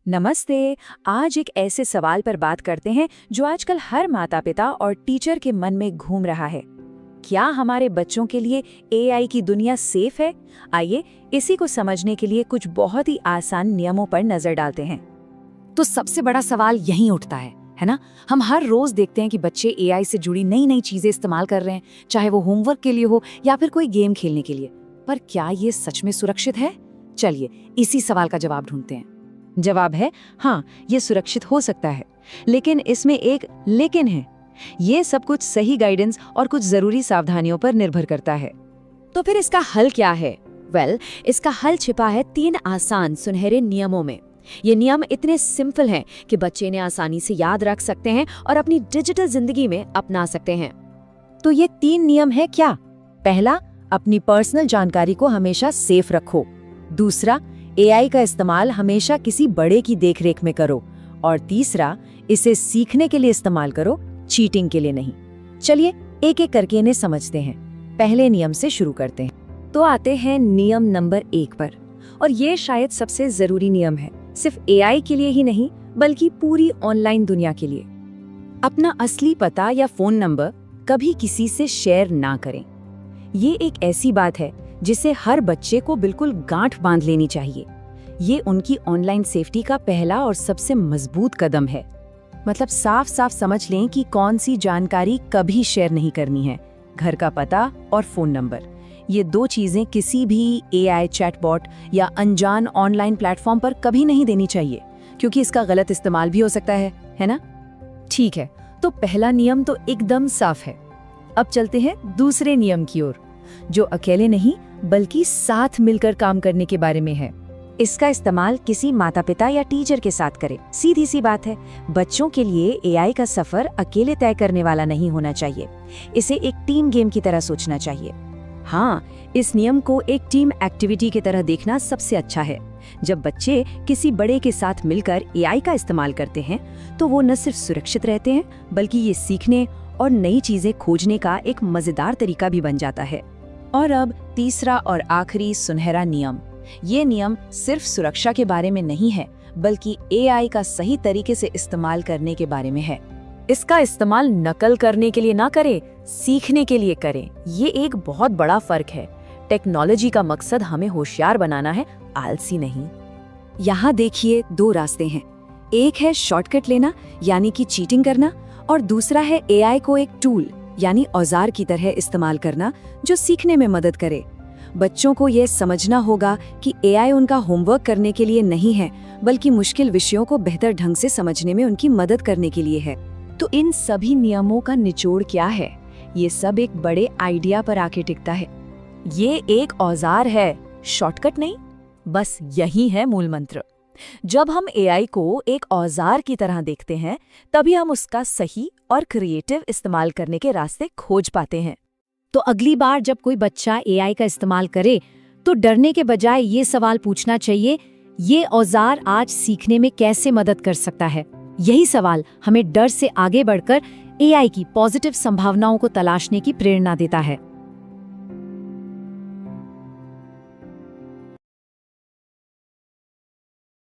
नमस्ते। आज एक ऐसे सवाल पर बात करते हैं जो आजकल हर माता पिता और टीचर के मन में घूम रहा है। क्या हमारे बच्चों के लिए एआई की दुनिया सेफ है? आइए इसी को समझने के लिए कुछ बहुत ही आसान नियमों पर नजर डालते हैं। तो सबसे बड़ा सवाल यहीं उठता है ना? हम हर रोज देखते हैं कि बच्चे एआई से जुड़ी नई नई चीजें इस्तेमाल कर रहे हैं, चाहे वो होमवर्क के लिए हो या फिर कोई गेम खेलने के लिए। पर क्या ये सच में सुरक्षित है? चलिए इसी सवाल का जवाब ढूंढते हैं। जवाब है हाँ, ये सुरक्षित हो सकता है, लेकिन इसमें एक लेकिन है। ये सब कुछ सही गाइडेंस और कुछ जरूरी सावधानियों पर निर्भर करता है। तो फिर इसका हल क्या है? इसका हल छिपा है 3 आसान सुनहरे नियमों में। ये नियम इतने सिंपल हैं कि बच्चे इन्हें आसानी से याद रख सकते हैं और अपनी डिजिटल जिंदगी में अपना सकते हैं। तो ये 3 नियम है क्या? पहला, अपनी पर्सनल जानकारी को हमेशा सेफ रखो। दूसरा, एआई का इस्तेमाल हमेशा किसी बड़े की देखरेख में करो। और तीसरा, इसे सीखने के लिए इस्तेमाल करो, चीटिंग के लिए नहीं। चलिए एक एक करके इन्हें समझते हैं। पहले नियम से शुरू करते हैं। तो आते हैं नियम नंबर 1 पर, और ये शायद सबसे जरूरी नियम है, सिर्फ एआई के लिए ही नहीं बल्कि पूरी ऑनलाइन दुनिया के लिए। अपना असली पता या फोन नंबर कभी किसी से शेयर ना करें। ये एक ऐसी बात है जिसे हर बच्चे को बिल्कुल गांठ बांध लेनी चाहिए। ये उनकी ऑनलाइन सेफ्टी का पहला और सबसे मजबूत कदम है। मतलब साफ साफ समझ लें कि कौन सी जानकारी कभी शेयर नहीं करनी है। घर का पता और फोन नंबर, ये 2 चीजें किसी भी एआई चैटबॉट या अनजान ऑनलाइन प्लेटफॉर्म पर कभी नहीं देनी चाहिए, क्योंकि इसका गलत इस्तेमाल भी हो सकता है ना? ठीक है, तो पहला नियम तो एकदम साफ है। अब चलते हैं दूसरे नियम की ओर, जो अकेले नहीं बल्कि साथ मिलकर काम करने के बारे में है। इसका इस्तेमाल किसी माता पिता या टीचर के साथ करें। सीधी सी बात है, बच्चों के लिए एआई का सफर अकेले तय करने वाला नहीं होना चाहिए। इसे एक टीम गेम की तरह सोचना चाहिए। हाँ, इस नियम को एक टीम एक्टिविटी की तरह देखना सबसे अच्छा है। जब बच्चे किसी बड़े के साथ मिलकर एआई का इस्तेमाल करते हैं तो वो न सिर्फ सुरक्षित रहते हैं बल्कि ये सीखने और नई चीजें खोजने का एक मजेदार तरीका भी बन जाता है। और अब तीसरा और आखिरी सुनहरा नियम। ये नियम सिर्फ सुरक्षा के बारे में नहीं है बल्कि एआई का सही तरीके से इस्तेमाल करने के बारे में है। इसका इस्तेमाल नकल करने के लिए ना करें, सीखने के लिए करें। ये एक बहुत बड़ा फर्क है। टेक्नोलॉजी का मकसद हमें होशियार बनाना है, आलसी नहीं। यहाँ देखिए 2 रास्ते हैं। एक है शॉर्टकट लेना यानी कि चीटिंग करना, और दूसरा है एआई को एक टूल यानी औजार की तरह इस्तेमाल करना जो सीखने में मदद करे। बच्चों को यह समझना होगा कि एआई उनका होमवर्क करने के लिए नहीं है बल्कि मुश्किल विषयों को बेहतर ढंग से समझने में उनकी मदद करने के लिए है। तो इन सभी नियमों का निचोड़ क्या है? ये सब एक बड़े आइडिया पर आके टिकता है। ये एक औजार है, शॉर्टकट नहीं। बस यही है मूल मंत्र। जब हम एआई को एक औजार की तरह देखते हैं तभी हम उसका सही और क्रिएटिव इस्तेमाल करने के रास्ते खोज पाते हैं। तो अगली बार जब कोई बच्चा एआई का इस्तेमाल करे तो डरने के बजाय ये सवाल पूछना चाहिए, ये औजार आज सीखने में कैसे मदद कर सकता है? यही सवाल हमें डर से आगे बढ़कर एआई की पॉजिटिव संभावनाओं को तलाशने की प्रेरणा देता है।